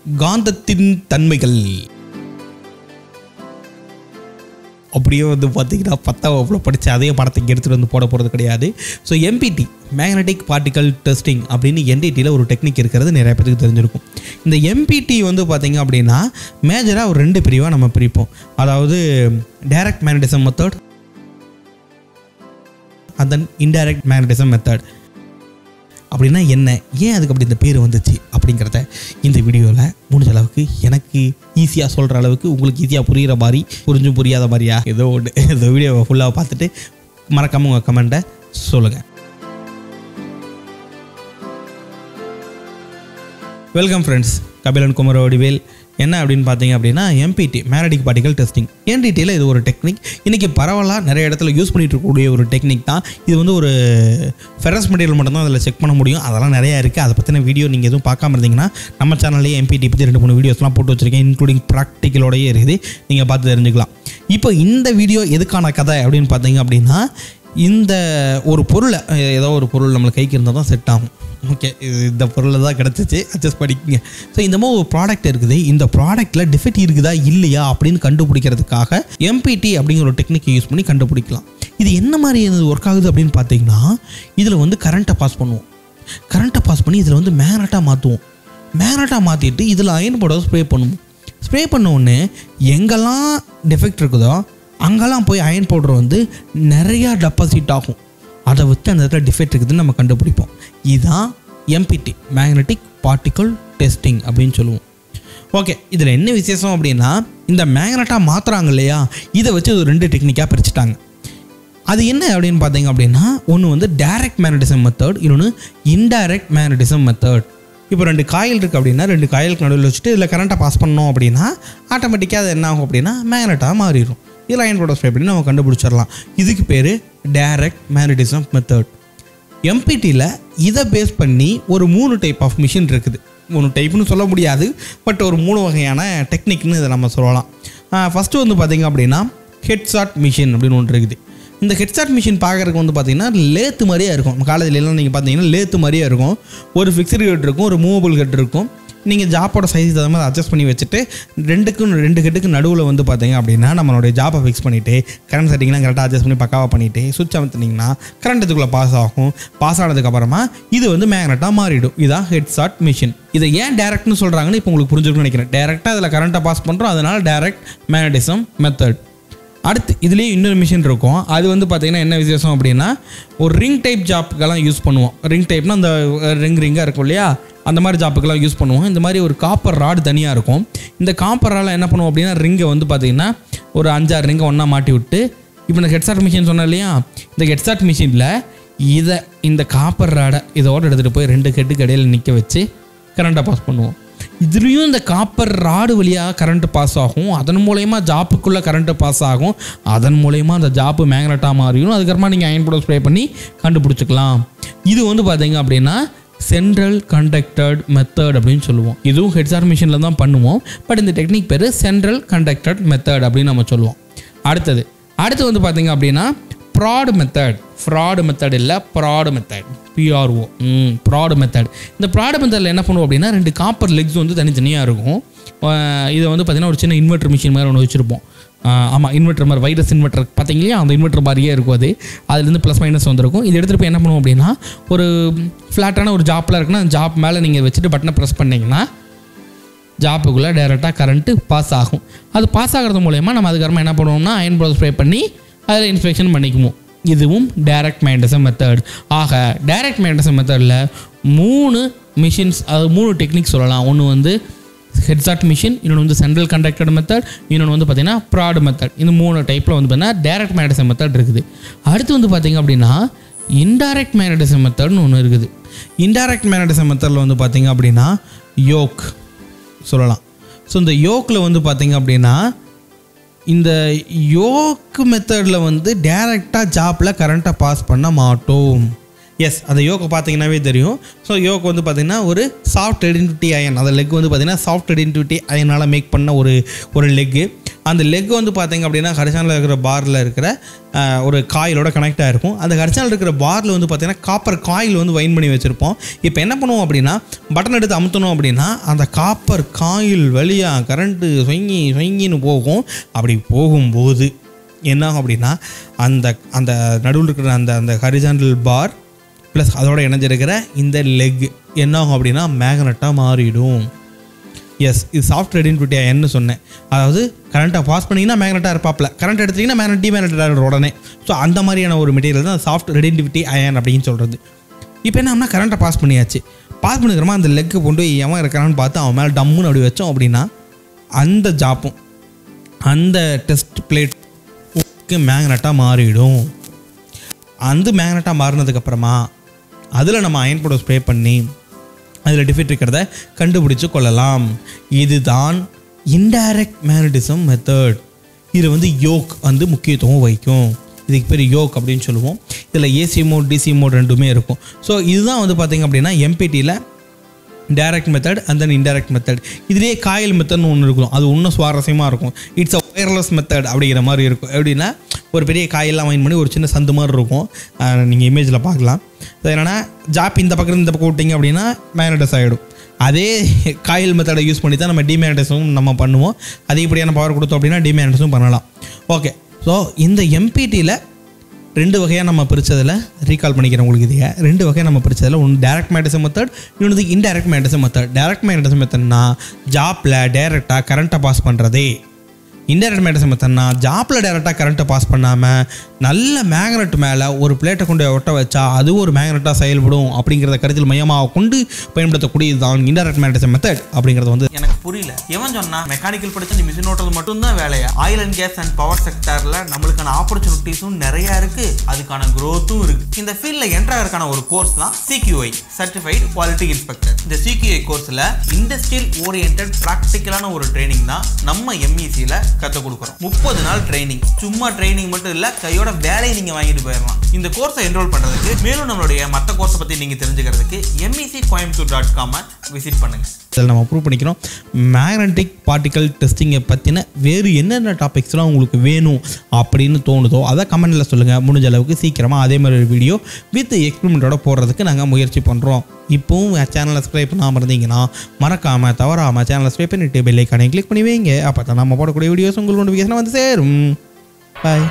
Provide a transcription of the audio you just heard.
காந்தத்தின் தன்மைகள். அப்படியே வந்து பார்த்தீங்கன்னா 10ஆம் வகுப்புல படித்த அதே படத்தை எடுத்துகிட்டு வந்து போட போகிறது கிடையாது. ஸோ எம்பிடி மேக்னெட்டிக் பார்ட்டிகல் டெஸ்டிங் அப்படின்னு என்டிடியில் ஒரு டெக்னிக் இருக்கிறது நிறைய பேருக்கு தெரிஞ்சிருக்கும். இந்த எம்பிடி வந்து பார்த்திங்க அப்படின்னா மேஜராக ஒரு 2 பிரிவாக நம்ம பிரிப்போம். அதாவது direct magnetism method and then indirect magnetism method. அப்படின்னா என்ன, ஏன் அதுக்கு அப்படி இந்த பேர் வந்துச்சு அப்படிங்கிறத இந்த வீடியோவில் முடிஞ்ச அளவுக்கு எனக்கு ஈஸியாக சொல்கிற அளவுக்கு உங்களுக்கு ஈஸியாக புரிகிற மாதிரி புரிஞ்சும் புரியாத மாதிரியா ஏதோ ஒன்று இந்த வீடியோவை ஃபுல்லாக பார்த்துட்டு மறக்காமல் உங்கள் கமெண்ட்டை சொல்லுங்கள். வெல்கம் ஃப்ரெண்ட்ஸ், கபிலன் குமர வடிவேல். என்ன அப்படின்னு பார்த்தீங்க அப்படின்னா எம்பிடி மேக்னெட்டிக் பார்ட்டிகல் டெஸ்டிங் என்டிடியில் இது ஒரு டெக்னிக். இன்றைக்கி பரவலாக நிறைய இடத்துல யூஸ் பண்ணிட்டு இருக்கக்கூடிய ஒரு டெக்னிக் தான் இது. வந்து ஒரு ஃபெரஸ் மெட்டீரியல் மட்டும்தான் அதில் செக் பண்ண முடியும். அதெல்லாம் நிறையா இருக்குது. அதை பற்றின வீடியோ நீங்கள் எதுவும் பார்க்காம இருந்தீங்கன்னா நம்ம சேனல்லேயே எம்பிடி பற்றி 2-3 வீடியோஸ்லாம் போட்டு வச்சுருக்கேன், இன்க்ளூடிங் ப்ராக்டிக்கலோடையே இருக்குது. நீங்கள் பார்த்து தெரிஞ்சுக்கலாம். இப்போ இந்த வீடியோ எதுக்கான கதை அப்படின்னு பார்த்தீங்க அப்படின்னா இந்த ஒரு பொருளை ஏதோ ஒரு பொருள் நம்மளுக்கு கைக்கு இருந்தால் தான் செட் ஆகும். ஓகே, இந்த பொருளை தான் கிடச்சிச்சு, அட்ஜஸ்ட் பண்ணிக்கங்க. ஸோ இந்த மாதிரி ஒரு ப்ராடக்ட் இருக்குது, இந்த ப்ராடக்ட்டில் டிஃபெக்ட் இருக்குதா இல்லையா அப்படின்னு கண்டுபிடிக்கிறதுக்காக எம்பிடி அப்படிங்கிற ஒரு டெக்னிக் யூஸ் பண்ணி கண்டுபிடிக்கலாம். இது என்ன மாதிரி ஒர்க் ஆகுது அப்படின்னு பார்த்தீங்கன்னா இதில் வந்து கரண்ட்டை பாஸ் பண்ணுவோம். கரண்ட்டை பாஸ் பண்ணி இதில் வந்து மேக்னட்டாக மாற்றுவோம். மேக்னட்டாக மாற்றிட்டு இதில் அயன் பவுடர் ஸ்ப்ரே பண்ணுவோம். ஸ்ப்ரே பண்ண உடனே எங்கெல்லாம் டிஃபெக்ட் இருக்குதோ அங்கெல்லாம் போய் அயன் பவுடர் வந்து நிறையா டெபாசிட் ஆகும். அதை வச்சு அந்த இடத்துல டிஃபெக்ட் இருக்குதுன்னு நம்ம கண்டுபிடிப்போம். இதுதான் எம்பிடி மேக்னெட்டிக் பார்ட்டிகல் டெஸ்டிங் அப்படின்னு சொல்லுவோம். ஓகே, இதில் என்ன விசேஷம் அப்படின்னா இந்த மேக்னட்டாக மாற்றுறாங்க இல்லையா, இதை வச்சு ஒரு 2 டெக்னிக்காக பிரிச்சுட்டாங்க. அது என்ன அப்படின்னு பார்த்தீங்க அப்படின்னா ஒன்று வந்து டைரக்ட் மேக்னட்டிசம் மெத்தட், இன்னொன்று இன்டைரக்ட் மேக்னட்டிசம் மெத்தட். இப்போ 2 காயில் இருக்குது அப்படின்னா 2 காயிலுக்கு நடுவில் வச்சுட்டு இதில் கரண்ட்டை பாஸ் பண்ணோம் அப்படின்னா ஆட்டோமேட்டிக்காக அது என்ன ஆகும் அப்படின்னா மேக்னட்டாக மாறிடும். இதில் அயன் பவுடர் ஸ்ப்ரே பண்ணி நம்ம கண்டுபிடிச்சிடலாம். இதுக்கு பேர் டைரக்ட் மேக்னட்டிசம் மெத்தட். எம்பிடியில் இதை பேஸ் பண்ணி ஒரு 3 டைப் ஆஃப் மிஷின் இருக்குது. 3 டைப்னு சொல்ல முடியாது, பட் ஒரு 3 வகையான டெக்னிக்னு இதை நம்ம சொல்லலாம். ஃபஸ்ட்டு வந்து பார்த்திங்க அப்படின்னா ஹெட்ஷாட் மிஷின் அப்படின்னு ஒன்று இருக்குது. இந்த ஹெட்ஷாட் மிஷின் பார்க்குறதுக்கு வந்து பார்த்திங்கன்னா லேத்து மாதிரியே இருக்கும். காலேஜிலலாம் நீங்கள் பார்த்தீங்கன்னா லேத்து மாதிரியே இருக்கும். ஒரு ஃபிக்ஸ்டு ஹெட் இருக்கும், ஒரு மூவபிள் ஹெட் இருக்கும். நீங்கள் ஜாப்போட சைஸ் தகுந்த மாதிரி அட்ஜஸ்ட் பண்ணி வச்சுட்டு 2 ஹெட்டுக்கு நடுவில் வந்து பார்த்தீங்க அப்படின்னா நம்மளுடைய ஜாப்பை ஃபிக்ஸ் பண்ணிவிட்டு கரண்ட் செட்டிங்லாம் கரெக்டாக அட்ஜஸ்ட் பண்ணி பக்காவாக பண்ணிவிட்டு சுவிட்ச் அமுத்துனீங்கன்னா கரண்ட் இதுக்குள்ளே பாஸ் ஆகும். பாஸ் ஆனதுக்கப்புறமா இது வந்து மேக்னட்டாக மாறிடும். இதுதான் ஹெட்ஷாட் மிஷின். இதை ஏன் டேரக்ட்னு சொல்கிறாங்கன்னு இப்போ உங்களுக்கு புரிஞ்சுக்கணும்னு நினைக்கிறேன். டேரெக்டாக அதில் கரண்ட்டை பாஸ் பண்ணுறோம், அதனால் டைரக்ட் மேக்னட்டிசம் மெத்தட். அடுத்து இதுலேயே இன்னொரு மிஷின் இருக்கும். அது வந்து பார்த்திங்கன்னா என்ன விசேஷம் அப்படின்னா ஒரு ரிங் டைப் ஜாப்புக்கெல்லாம் யூஸ் பண்ணுவோம். ரிங் டைப்னால் அந்த ரிங்காக இருக்கும் இல்லையா, அந்த மாதிரி ஜாப்புக்கெல்லாம் யூஸ் பண்ணுவோம். இந்த மாதிரி ஒரு காப்பர் ராடு தனியாக இருக்கும். இந்த காப்பர் ராடில் என்ன பண்ணுவோம் அப்படின்னா ரிங்கை வந்து பார்த்திங்கன்னா ஒரு 5-6 ரிங்கை ஒன்றா மாட்டி விட்டு இப்போ இந்த ஹெட்ஷாட் மிஷின் சொன்னேன் இல்லையா, இந்த ஹெட்ஷாட் மிஷினில் இந்த காப்பர் ராடை இதோடு எடுத்துகிட்டு போய் 2 ஹெட்டுக்கு இடையில் நிற்க வச்சு கரண்ட்டை பாஸ் பண்ணுவோம். இதுலேயும் இந்த காப்பர் ராடு வழியாக கரண்ட்டு பாஸ் ஆகும். அதன் மூலயமா ஜாப்புக்குள்ளே கரண்ட்டு பாஸ் ஆகும். அதன் மூலயமா அந்த ஜாப்பு மேக்னட்டாக மாறிடும். அதுக்கப்புறமா நீங்கள் அயன் பவுடர் ஸ்ப்ரே பண்ணி கண்டுபிடிச்சிக்கலாம். இது வந்து பார்த்தீங்க அப்படின்னா சென்ட்ரல் கண்டக்டட் மெத்தட் அப்படின்னு சொல்லுவோம். இதுவும் ஹெட்ஷாட் மிஷினில் தான் பண்ணுவோம். பட் இந்த டெக்னிக் பேர் சென்ட்ரல் கண்டக்டட் மெத்தட் அப்படின்னு நம்ம சொல்லுவோம். அடுத்து வந்து பார்த்தீங்க அப்படின்னா ப்ராட் மெத்தட். ஃப்ராடு மெத்தட் இல்லை, fraud method, PRO fraud method. இந்த ப்ராடு மெத்தடில் என்ன பண்ணுவோம் அப்படின்னா 2 காப்பர் லெக்ஸ் வந்து தனித்தனியாக இருக்கும். இதை வந்து பார்த்திங்கன்னா ஒரு சின்ன இன்வெர்டர் மிஷின் மாதிரி ஒன்று வச்சுருப்போம். ஆமாம், இன்வெர்டர் மாதிரி வைரஸ் இன்வெர்டர் பார்த்தீங்களா, அந்த இன்வெர்டர் மாதிரியே இருக்கும். அதுலேருந்து ப்ளஸ் மைனஸ் வந்துருக்கும். இது எடுத்துகிட்டு போய் என்ன பண்ணுவோம் அப்படின்னா ஒரு ஃப்ளாட்டான ஒரு ஜாப்பில் இருக்குன்னா அந்த ஜாப் மேலே நீங்கள் வச்சுட்டு பட்டனை ப்ரெஸ் பண்ணிங்கன்னா ஜாப்புக்குள்ளே டைரெக்டாக கரண்ட்டு பாஸ் ஆகும். அது பாஸ் ஆகிறது மூலயமா நம்ம அதுக்கப்புறமா என்ன பண்ணுவோம்னா அயன் பவுடர் ஸ்ப்ரே பண்ணி அதில் இன்ஸ்பெக்ஷன் பண்ணிக்குவோம். இதுவும் டைரக்ட் மேக்னட்டிசம் மெத்தட். ஆக டைரக்ட் மேக்னட்டிசம் மெத்தடில் 3 மிஷின்ஸ், அது 3 டெக்னிக் சொல்லலாம். ஒன்று வந்து ஹெட்ஷாட் மிஷின், இன்னொன்று வந்து சென்ட்ரல் கண்டக்டட் மெத்தட், இன்னொன்று வந்து பார்த்திங்கன்னா ப்ராட் மெத்தட். இந்த 3 டைப்பில் வந்து பார்த்தீங்கன்னா டைரக்ட் மேக்னட்டிசம் மெத்தட் இருக்குது. அடுத்து வந்து பார்த்திங்க அப்படின்னா இன்டைரக்ட் மேக்னட்டிசம் மெத்தட்னு ஒன்று இருக்குது. இன்டைரக்ட் மேக்னட்டிசம் மெத்தடில் வந்து பார்த்திங்க அப்படின்னா யோக் சொல்லலாம். ஸோ இந்த யோக்கில் வந்து பார்த்திங்க அப்படின்னா இந்த யோக் மெத்தடில் வந்து டைரெக்டாக ஜாப்பில் கரண்ட்டை பாஸ் பண்ண மாட்டோம். எஸ், அந்த யோக்கை பார்த்தீங்கன்னாவே தெரியும். ஸோ யோக் வந்து பார்த்திங்கன்னா ஒரு சாஃப்ட் ஐடென்டிட்டி அயன். அந்த லெக் வந்து பார்த்திங்கன்னா சாஃப்ட் ஐடென்டிட்டி அயனால் மேக் பண்ண ஒரு லெக்கு. அந்த லெக் வந்து பார்த்தீங்க அப்படின்னா ஹரிசானில் இருக்கிற பாரில் இருக்கிற ஒரு காயிலோட கனெக்ட் ஆகிருக்கும். அந்த ஹரிசானில் இருக்கிற பாரில் வந்து பார்த்தீங்கன்னா காப்பர் காயில் வந்து வைன் பண்ணி வச்சுருப்போம். இப்போ என்ன பண்ணுவோம் அப்படின்னா பட்டன் எடுத்து அமுத்தணும் அப்படின்னா அந்த காப்பர் காயில் வழியாக கரண்ட்டு சொங்கின்னு போகும். அப்படி போகும்போது என்னாகும் அப்படின்னா அந்த அந்த நடுவில் இருக்கிற அந்த ஹரிசாண்டல் பார் ப்ளஸ் அதோட இணைஞ்சிருக்கிற இந்த லெக் என்னாகும் அப்படின்னா மேக்னெட்டாக மாறிடும். எஸ், இது சாஃப்ட் ரெடின்விட்டி அயன்னு சொன்னேன். அதாவது கரண்ட்டை பாஸ் பண்ணிங்கன்னா மேக்னெட்டாக இருப்பாப்பில், கரண்ட் எடுத்திங்கன்னா மேக்னெட் டிமேக்னெட்டாக இருக்கிற உடனே. ஸோ அந்த மாதிரியான ஒரு மெட்டீரியல் தான் சாஃப்ட் ரெடின்விட்டி அயன் அப்படின்னு சொல்கிறது. இப்போ என்ன கரண்ட்டை பாஸ் பண்ணியாச்சு. பாஸ் பண்ணிக்கிறோமா அந்த லெக்கு கொண்டு எவன் இருக்கிறான்னு பார்த்து அவன் மேலே டம்முன்னு அப்படி வச்சோம் அப்படின்னா அந்த ஜாப்பும் அந்த டெஸ்ட் பிளேட் மேக்னெட்டாக மாறிடும். அந்த மேக்னெட்டாக மாறினதுக்கப்புறமா அதில் நம்ம அயன் பவுடர் ஸ்ப்ரே பண்ணி அதில் டிஃபெக்ட் இருக்கிறத கண்டுபிடிச்சு கொள்ளலாம். இதுதான் இன்டைரக்ட் மேக்னட்டிசம் மெத்தட். இது வந்து யோக் வந்து முக்கியத்துவம் வைக்கும். இதுக்கு பேர் யோக் அப்படின்னு சொல்லுவோம். இதில் ஏசி மோட் டிசி மோட் ரெண்டுமே இருக்கும். ஸோ இதுதான் வந்து பார்த்திங்க அப்படின்னா எம்பிடியில் direct method and then indirect method. இதுலேயே காயில் மெத்தட்னு ஒன்று இருக்கும். அது இன்னும் சுவாரஸ்யமாக இருக்கும். இட்ஸ் அ ஒயர்லெஸ் மெத்தட் அப்படிங்கிற மாதிரி இருக்கும். எப்படின்னா ஒரு பெரிய காயெல்லாம் வாங்கி பண்ணி ஒரு சின்ன சந்து மாதிரி இருக்கும். நீங்கள் இமேஜில் பார்க்கலாம். அது என்னென்னா ஜாப் இந்த பக்கம் இந்த பக்கம் விட்டிங்க அப்படின்னா மேக்னடைஸ் ஆகிடும். அதே காயில் மெத்தடை யூஸ் பண்ணி தான் நம்ம டிமேக்னடைஸும் நம்ம பண்ணுவோம். அதிகப்படியான பவர் கொடுத்தோம் அப்படின்னா டிமேக்னடைஸும் பண்ணலாம். ஓகே, ஸோ இந்த எம்பிடியில் 2 வகையாக நம்ம பிரித்ததில் ரீகால் பண்ணிக்கிறேன் உங்களுக்கு. இதையே 2 வகையாக நம்ம பிரித்ததில் ஒன்று டைரக்ட் மேக்னட்டிசம் மெத்தட், இன்னொன்று indirect magnetism method. Direct magnetism மெத்தட்னா ஜாப்பில் டைரெக்டாக கரண்ட்டை பாஸ் பண்ணுறதே. இன்டைரக்ட் மேக்னட்டிசம் மெத்தட்னா ஜாப்பில் டைரெக்டாக கரண்ட்டை பாஸ் பண்ணாமல் நல்ல மேக்னெட் மேலே ஒரு பிளேட்டை கொண்டு ஒட்ட வச்சா அது ஒரு மேக்னெட்டாக செயல்படும் அப்படிங்கிறத கருத்தில் மையமாக கொண்டு பயன்படுத்தக்கூடியது தான் இன்டைரக்ட் மேக்னட்டிசம் மெத்தட் அப்படிங்கிறது. வந்து எனக்கு புரியல, எவன் சொன்னா மெக்கானிக்கல் படிச்சு நீ மிஷின் ஓட்டுறது மட்டும்தான் வேலையா? Oil and gas and power செக்டரில் நம்மளுக்கான ஆப்பர்ச்சுனிட்டிஸும் நிறையா இருக்குது, அதுக்கான க்ரோத்தும் இருக்குது. இந்த ஃபீல்டில் என்ட்ரு ஆகிறதுக்கான ஒரு கோர்ஸ் தான் CQI சர்டிஃபைடு குவாலிட்டி இன்ஸ்பெக்டர். இந்த CQI கோர்ஸில் இண்டஸ்ட்ரியல் ஓரியன்ட் ப்ராக்டிக்கலான ஒரு ட்ரைனிங் தான் நம்ம MECயில் கற்றுக் கொடுக்குறோம். 30 நாள் ட்ரைனிங். சும்மா ட்ரைனிங் மட்டும் இல்லை, கையோட வேலையை நீங்கள் வாங்கிட்டு போயிடலாம். இந்த கோர்ஸை என்ரோல் பண்ணுறதுக்கு மேலும் நம்மளுடைய மற்ற கோர்ஸை பற்றி நீங்கள் தெரிஞ்சுக்கிறதுக்கு MECcoimbatore.com விசிட் பண்ணுங்கள். இதில் நம்ம ப்ரூவ் பண்ணிக்கிறோம் மேக்னெட்டிக் பார்ட்டிகல் டெஸ்டிங்கை பற்றின வேறு என்னென்ன டாபிக்ஸ்லாம் உங்களுக்கு வேணும் அப்படின்னு தோணுதோ அதை கமெண்டில் சொல்லுங்கள். முடிஞ்ச அளவுக்கு சீக்கிரமாக அதே மாதிரி ஒரு வீடியோ வித் எக்ஸ்பெரிமெண்ட்டோட போடுறதுக்கு நாங்கள் முயற்சி பண்ணுறோம். இப்போவும் சேனலை சப்ஸ்கிரைப் பண்ணாமல் இருந்தீங்கன்னா மறக்காமல் தவறாமல் சேனலை சப்ஸ்கிரைப் பண்ணிட்டு பெல் ஐக்கானை கிளிக் பண்ணி வைங்க. அப்போ தான் நம்ம போடக்கூடிய வீடியோஸ் உங்களுக்கு நோட்டிஃபிகேஷன் வந்து சேரும். பாய்.